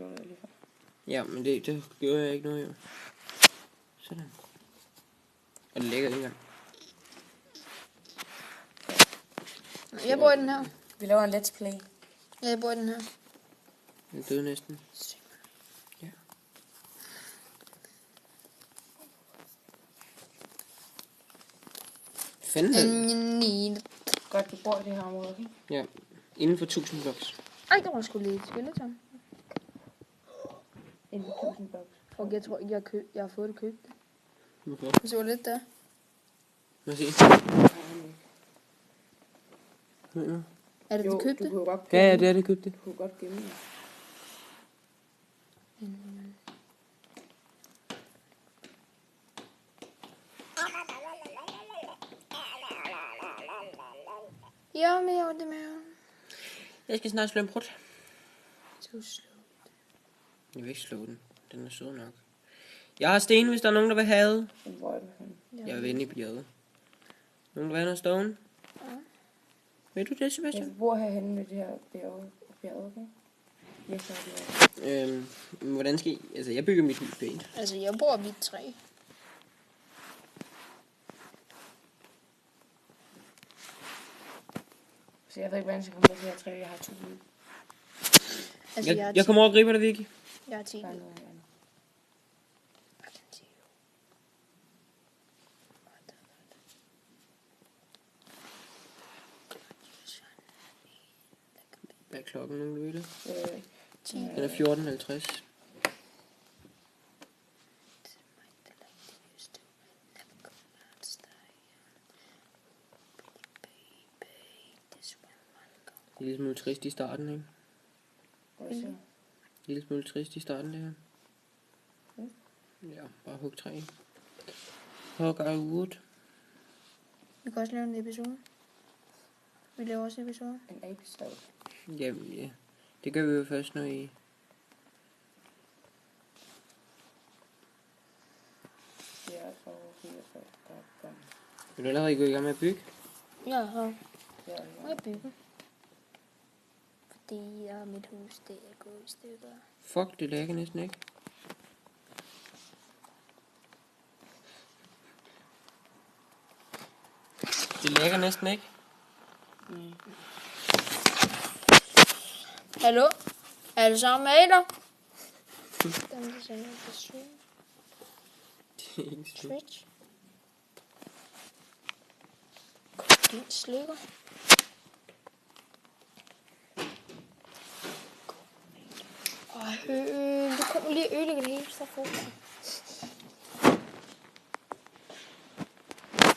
gjorde det lige før. Ja, men det gjorde jeg ikke noget, jo. Sådan. Og det ligger ikke engang. Jeg bruger den her. Vi laver en let's play. Ja, jeg bruger den her. Den døde næsten. Ja. Fanden den. Godt, vi bor i det her område, okay? Ja. Inden for 1000 blocks. Ej, der var sgu lidt skeleton. Inden for 1000 blocks. Og jeg tror ikke, jeg har fået det købt. Hvorfor? Så var lidt der. Må jeg se? Er det, Jo, du du købte? kunne jo godt Ja, det er det købte. Du kunne godt gemme det. Ja, men jeg var det med. Jeg skal snart slå en prut. Så slå. Jeg vil ikke slå den. Den er sød nok. Jeg har sten, hvis der er nogen, der vil have det. Hvor er det henne? Jeg vil inde i bjerget. Nogen, der vil have noget stone? Ja. Ved du det, Sebastian? Jeg bor herhenne ved det her bjerget, okay? Yes, så er det Hvordan skal I? Altså, jeg bygger mit hus pænt. Altså, jeg bor ved et træ. Så jeg ved ikke, hvordan jeg skal komme på det her træ. Jeg har 2 ude. Altså, Jeg kommer over og griber dig, Vicky. Jeg har 10. Der er noget andet. Hvad er klokken nu, du ved det? 10. Den er 14:50. Det er en lille smule trist i starten, ikke? Også. Lille smule trist i starten, det her. Mm. Ja, bare hug træ. Hug a wood. Vi kan også lave en episode. Vi laver også en episode. En episode. Jamen, ja. Det gør vi jo først, når I... Ja, så 44. Vil du allerede gå i gang med at bygge? Ja, så Ja, må jeg bygge. Fordi mit hus, det er gået i stykker. Fuck, det lægger næsten ikke. Det lægger næsten ikke. Hallo? Er det sammen med dig? Den er sådan på stream. Det er ikke så. Twitch. Din slikker. Du kommer lige ødelægge det hele, så får